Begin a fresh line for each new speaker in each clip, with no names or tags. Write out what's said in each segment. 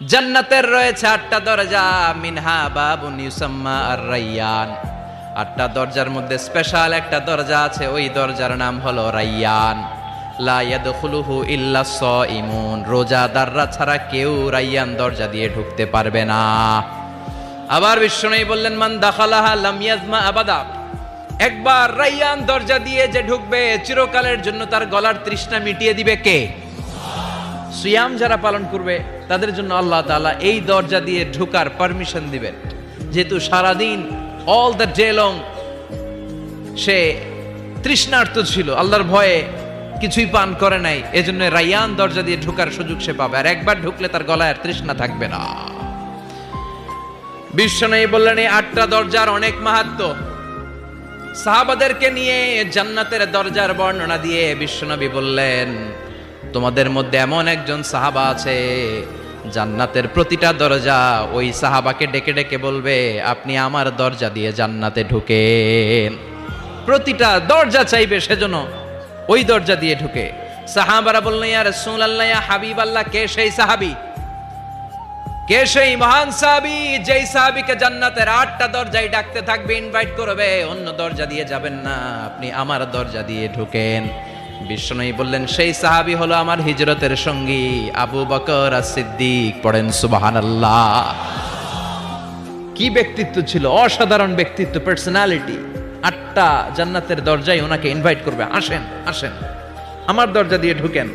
জান্নাতের রয়েছে 8টা দরজা, মিনহা বাবুন ইউসাম্মা আর-রাইয়ান। 8টা দরজার মধ্যে স্পেশাল একটা দরজা আছে, ওই দরজার নাম হলো রাইয়ান। লা ইয়াদখুলুহু ইল্লা সাইমুন, রোজাদাররা ছাড়া কেউ রাইয়ান দরজা দিয়ে ঢুকতে পারবে না। আবার বিশ্বনবী বললেন, মান দাখালাহা লাম ইয়াজমা আবাদা, একবার রাইয়ান দরজা দিয়ে যে ঢুকবে চিরকালের জন্য তার গলার তৃষ্ণা মিটিয়ে দিবে কে? সিয়াম যারা পালন করবে তাদের জন্য আল্লাহ তাআলা এই দরজা দিয়ে ঢোকার পারমিশন দিবেন। যেহেতু সারাদিন অল দ্য ডে লং সে তৃষ্ণার্ত ছিল, আল্লাহর ভয়ে কিছুই পান করে নাই, এজন্য রাইয়ান দরজা দিয়ে ঢোকার সুযোগ সে পাবে, আর একবার ঢুকলে তার গলায় আর তৃষ্ণা থাকবে না। বিশ্বনবী বললেন এই 8টা দরজার অনেক মাহাত্ম্য। সাহাবাদেরকে নিয়ে জান্নাতের দরজার বর্ণনা দিয়ে বিশ্বনবী বললেন, তোমাদের মধ্যে এমন একজন সাহাবা আছে, জান্নাতের প্রতিটা দরজা ওই সাহাবাকে ডেকে ডেকে বলবে, আপনি আমার দরজা দিয়ে জান্নাতে ঢুকেন। প্রতিটা দরজা চাইবে সেজন্য ওই দরজা দিয়ে ঢুকে। সাহাবারা বললেন, ইয়া রাসূলুল্লাহ, ইয়া হাবিবাল্লাহ, কে সেই সাহাবী? কে সেই মহান সাহাবী যেই সাহাবীকে জান্নাতের 8টা দরজায় ডাকতে থাকবে, ইনভাইট করবে, অন্য দরজা দিয়ে যাবেন না, আপনি আমার দরজা দিয়ে ঢুকেন। বিশ্বনবী বললেন, সেই সাহাবী হলো আমার হিজরতের সঙ্গী আবু বকর as-সিদ্দিক। পড়েন সুবহানাল্লাহ। কি ব্যক্তিত্ব ছিল, অসাধারণ ব্যক্তিত্ব, পার্সোনালিটি। 8টা জান্নাতের দরজায় ওনাকে ইনভাইট করবে, আসেন আসেন আমার দরজা দিয়ে ঢুকেন।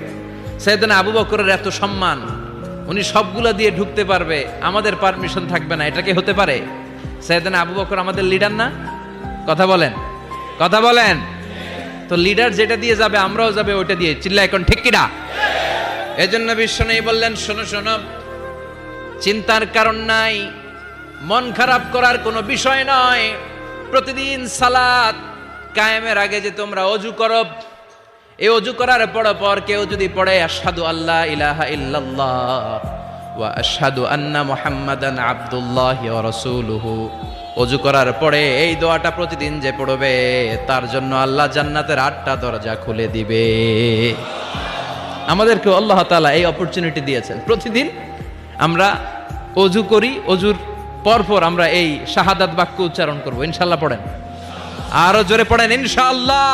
সাইয়েদনা আবু বকরের এত সম্মান, উনি সবগুলা দিয়ে ঢুকতে পারবে, আমাদের পারমিশন থাকবে না, এটা কি হতে পারে? সাইয়েদনা আবু বকর আমাদের লিডার না? কথা বলেন, কথা বলেন। তো লিডার যেটা দিয়ে যাবে আমরাও যাবে ওইটা দিয়ে, চিল্লা এখন ঠিক কিনা? এজন্য বিশ্বনবী বললেন, শোনো শোনো, চিন্তার কারণ নাই, মন খারাপ করার কোনো বিষয় নয়। প্রতিদিন সালাত কায়েমের আগে যে তোমরা ওযু করো, এই ওযু করার পর কেউ যদি পড়ে আশহাদু আল্লা ইলাহা ইল্লাল্লাহ ওয়া আশহাদু আন্না মুহাম্মাদান আবদুল্লাহি ওয়া রাসূলুহু, ওযু করার পরে এই দোয়াটা প্রতিদিন যে পড়বে তার জন্য আল্লাহ জান্নাতের 8টা দরজা খুলে দিবে। আমাদেরকে আল্লাহ তাআলা এই অপরচুনিটি দিয়েছেন, প্রতিদিন আমরা ওযু করি, ওযুর পরপর আমরা এই শাহাদাত বাক্য উচ্চারণ করব। ইনশাআল্লাহ পড়েন, আরো জোরে পড়েন ইনশাআল্লাহ।